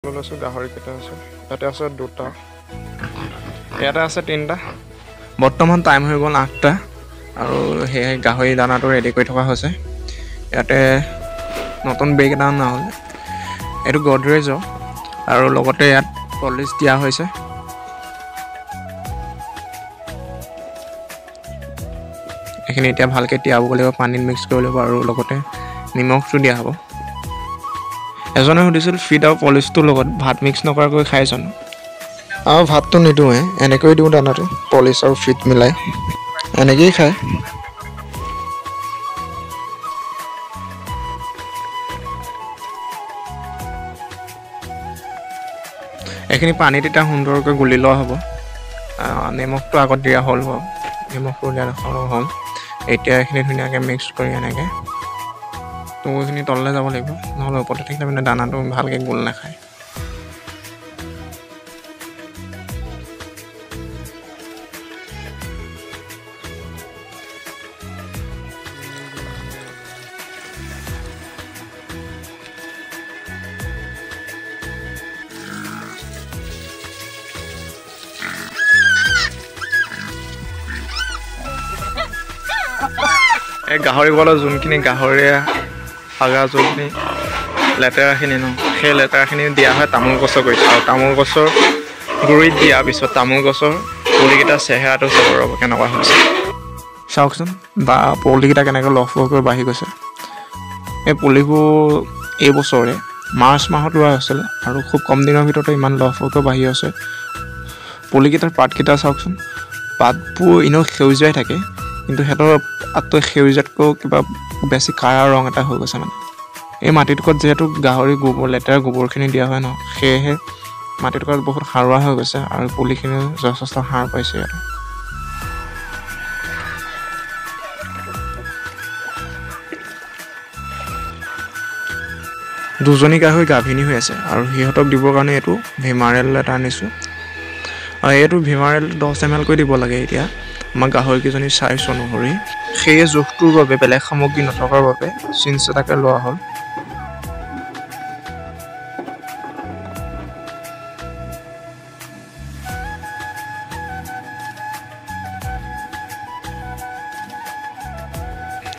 লৈছোঁ গাহৰিকেইটা আছে ইয়াতে আছে দুটা ইয়াতে আছে তিনিটা বৰ্তমান টাইম হৈ গ'ল 8টা আৰু সেই গাহৰি দানাটো ৰেডি কৰি থকা হৈছে ইয়াতে নতুন বেগ এটা অনা হ'ল এইটো গডৰেজৰ আৰু লগতে ইয়াত পলিচ দিয়া হৈছে এইখিনি এতিয়া ভালকৈ তিয়াব লাগিব পানীত মিক্স কৰিব লাগিব আৰু লগতে নিমখটো দিয়া হ'ব এজনে সুধিছিল ফিড আৰু পলিচটোৰ লগত ভাত মিক্স নকৰাকৈ খাই জানো আৰু ভাতটো নিদিওঁৱে এনেকৈ দিওঁ দানাটো পলিচ আৰু ফিড মিলাই এনেকৈয়ে খায় এইখিনি পানীত এতিয়া সুন্দৰকৈ গুলি লোৱা হ'ব নিমখটো আগত দিয়া হ'ল বাৰু নিমখটো দিয়া হ'ল এতিয়া এইখিনি ধুনীয়াকৈ মিক্স কৰি এনেকৈ তুঁহখিনি তললৈ যাব লাগিব নহ'লে ওপৰতে থাকিলে মানে দানাটো ভালকৈ গোল নাখায় এই গাহৰি গলত যোনখিনি গাহৰিয়ে হাগা যোনখিনি লেতেৰাখিনি ন সেই লেতেৰাখিনি দিয়া হয় তামোল গছৰ গুৰিত আৰু তামোল গছৰ গুৰিত দিয়াৰ পিছত তামোল গছৰ পুলিকেইটা চেহেৰাটো চাব ৰ'ব কেনেকুৱা হৈছে চাওকচোন বা পুলিকেইটা কেনেকৈ লহপহকৈ বাঢ়ি গৈছে এই পুলিবোৰ এইবছৰে মাৰ্চ মাহত ৰোৱা হৈছিলে আৰু খুব কম দিনৰ ভিতৰতে ইমান লহপহকৈ বাঢ়ি আছে পুলিকেইটাৰ পাতকেইটা চাওকচোন পাতবোৰ এনেও সেউজীয়াই থাকে কিন্তু সিহঁতৰ পাতটো সেউজীয়াতকৈ কিবা বেছি কাৰা ৰং এটা হৈ গৈছে মানে এই মাটিটুকুৰত যিহেতু গাহৰি গোবৰ লেতেৰা গোবৰখিনি দিয়া হয় ন সেয়েহে মাটিটুকুৰত বহুত সাৰুৱা হৈ গৈছে আৰু পুলিখিনি যথেষ্ট সাৰ পাইছে আৰু দুজনী গাহৰি গাভিনী হৈ আছে আৰু সিহঁতক দিবৰ কাৰণে এইটো ভিমাৰেল এটা আনিছোঁ আৰু এইটো ভিমাৰেল 10 ml কৈ দিব লাগে এতিয়া আমাৰ গাহৰিকেইজনী চাইজ অনুসৰি সেই জোখটোৰ বাবে বেলেগ সামগ্ৰী নথকাৰ বাবে চিঞ্চ এটাকে লোৱা হ'ল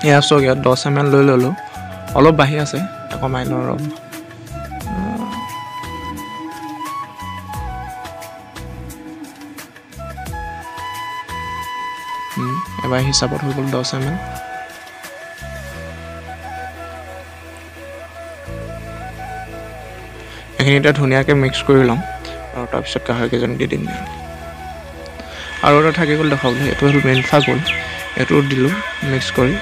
এয়া চাওক ইয়াত 10 ml লৈ ল'লোঁ অলপ বাঢ়ি আছে কমাই লওঁ ৰ'ব এবাৰ হিচাপত হৈ গ'ল 10 ml এইখিনি এতিয়া ধুনীয়াকৈ মিক্স কৰি ল'ম আৰু তাৰপিছত গাহৰিকেইজনী দি দিম আৰু এটা থাকি গ'ল দেখাওক এইটো হ'ল মেনফা গ'ল এইটো দিলোঁ মিক্স কৰি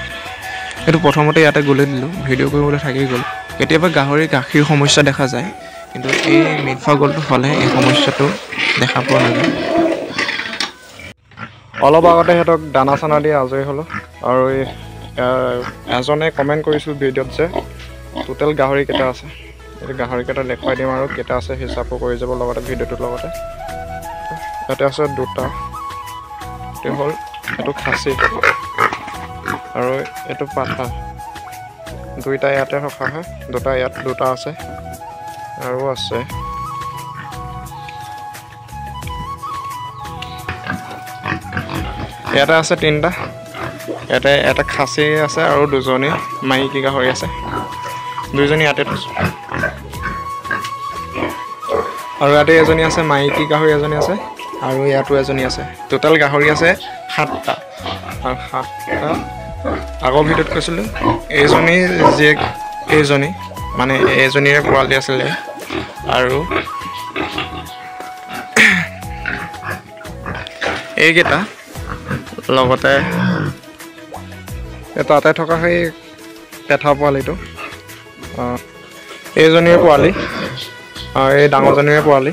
এইটো প্ৰথমতে ইয়াতে গ'লে দিলোঁ ভিডিঅ' কৰিবলৈ থাকি গ'ল কেতিয়াবা গাহৰি গাখীৰ সমস্যা দেখা যায় কিন্তু এই মেনফা গ'লটো হ'লে এই সমস্যাটো দেখা পোৱা নাযায় অলপ আগতে সিহঁতক দানা চানা দি আজৰি হ'লোঁ আৰু এজনে কমেণ্ট কৰিছোঁ ভিডিঅ'ত যে টোটেল গাহৰি কেইটা আছে এই গাহৰিকেইটা দেখুৱাই দিম আৰু কেইটা আছে হিচাপো কৰি যাব লগতে ভিডিঅ'টোৰ লগতে ইয়াতে আছে দুটা এইটো হ'ল এইটো খাচী আৰু এইটো পাঠা দুইটা ইয়াতে ৰখা হয় দুটা ইয়াত দুটা আছে আৰু আছে ইয়াতে আছে তিনিটা ইয়াতে এটা খাচী আছে আৰু দুজনী মাইকী গাহৰি আছে দুইজনী ইয়াতে থৈছোঁ আৰু ইয়াতে এজনী আছে মাইকী গাহৰি এজনী আছে আৰু ইয়াতো এজনী আছে টোটেল গাহৰি আছে 7টা আৰু 7টা আগৰ ভিডিঅ'ত কৈছিলোঁ এইজনী জীয়েক এইজনী মানে এইজনীৰে পোৱালি আছিলে আৰু এইকেইটা লগতে তাতে থকা সেই পেঠা পোৱালিটো এইজনীৰে পোৱালি আৰু এই ডাঙৰজনীৰে পোৱালি